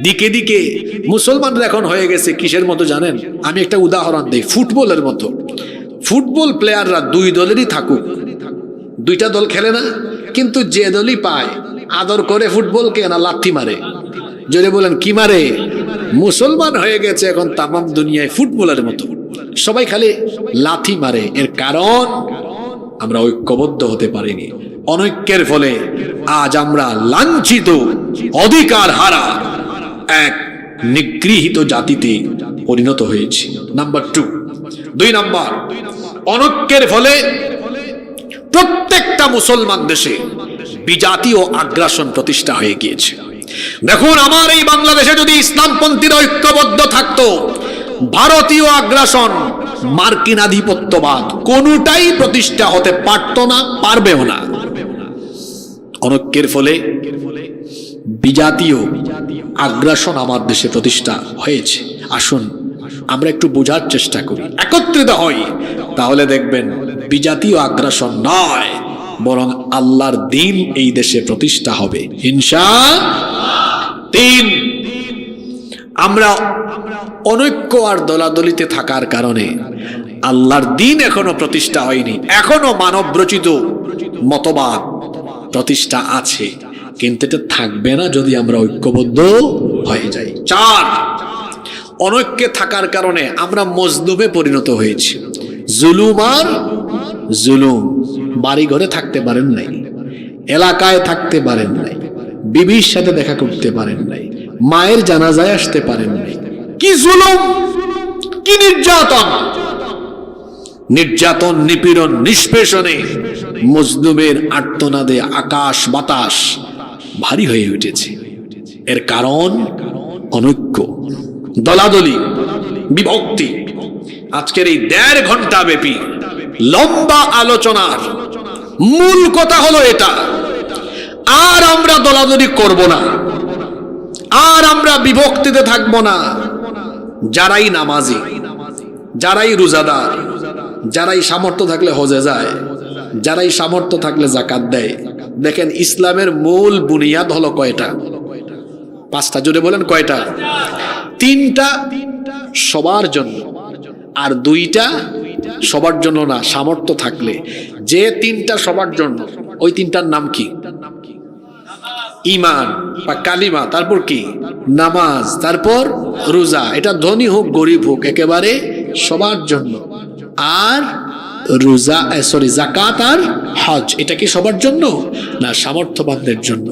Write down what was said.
দিকে দিকে মুসলমানরা এখন হয়ে গেছে কিসের মতো জানেন? আমি একটা উদাহরণ দিই, ফুটবলের মতো। ফুটবল প্লেয়াররা দুই দলেরই থাকুক, দুইটা দল খেলে না, কিন্তু যে দলই পায় আদর করে ফুটবলকে, না লাথি মারে। যদি বলেন কি মারে? মুসলমান হয়ে গেছে এখন তামাম দুনিয়ায় ফুটবলের মতো, সবাই খালি লাথি মারে। এর কারণ আমরা ঐক্যবদ্ধ হতে পারিনি। অনৈক্যের ফলে আজ আমরা লাঞ্ছিত, অধিকার হারা এক নিগৃহীত জাতিতে পরিণত হয়েছি। নাম্বার 2। 2 নাম্বার, অনৈক্যের ফলে প্রত্যেকটা মুসলমান দেশে বিজাতীয় আগ্রাসন প্রতিষ্ঠা হয়ে গিয়েছে। দেখুন, আমার এই বাংলাদেশে যদি ইসলামপন্থীরা ঐক্যবদ্ধ থাকতো, ভারতীয় আগ্রাসন, মার্কিন আধিপত্যবাদ কোনটাই প্রতিষ্ঠা হতে পারতো না, পারবেও না। অনৈক্যের ফলে বিজাতীয় আগ্রাসন আমার দেশে প্রতিষ্ঠা হয়েছে। আসুন আমরা একটু বোঝার চেষ্টা করি, একত্রিত হই, তাহলে দেখবেন বিজাতীয় আগ্রাসন নয়, বরং আল্লাহর দ্বীন এই দেশে প্রতিষ্ঠা হবে ইনশাআল্লাহ। 3, আমরা অনৈক্য আর দলাদলিতে থাকার কারণে আল্লাহর দ্বীন এখনো প্রতিষ্ঠা হয়নি। এখনো মানব রচিত মতবাদ প্রতিষ্ঠা আছে, কিন্তু এটা থাকবে না যদি আমরা ঐক্যবদ্ধ হয়ে যাই। 4, অনৈক্যে থাকার কারণে আমরা মজলুমে পরিণত হয়েছি। জুলুম আর জুলুম। বাড়ি ঘরে থাকতে পারেন নাই, এলাকায় থাকতে পারেন নাই, বিবির সাথে দেখা করতে পারেন নাই, মায়ের জানাজায় আসতে পারেন নাই। কি জুলুম, কি নির্যাতন! নির্যাতন, নিপীড়ন, নিষ্পেষণে মজলুমের আর্তনাদে আকাশ বাতাস ভারী হয়ে উঠেছে। এর কারণ অনৈক্য, দলাদলি, বিভক্তি। আজকের এই 1.5 ঘন্টা ব্যাপী লম্বা আলোচনার মূল কথা হলো এটা। আর আমরা দলাদলি করব না, আর আমরা বিভক্তিতে থাকব না। যারাই নামাজি, যারাই রোজাদার, যারাই সামর্থ্য থাকলে হজে যায়, যারাই সামর্থ্য থাকলে যাকাত দেয়, দেখেন ইসলামের মূল বুনিয়াদ হলো কয়টা? 5টা। জোরে বলেন কয়টা? 3টা সবার জন্য, আর 2টা সবার জন্য না, সামর্থ্য থাকলে। যে 3টা সবার জন্য, ওই 3টার নাম কি? ঈমান বা কালিমা, তারপর কি? নামাজ, তারপর রোজা। এটা ধনী হোক গরিব হোক, একেবারে সবার জন্য। আর রোজা, যাকাত আর হজ, এটা কি সবার জন্য না? সামর্থ্যবানদের জন্য।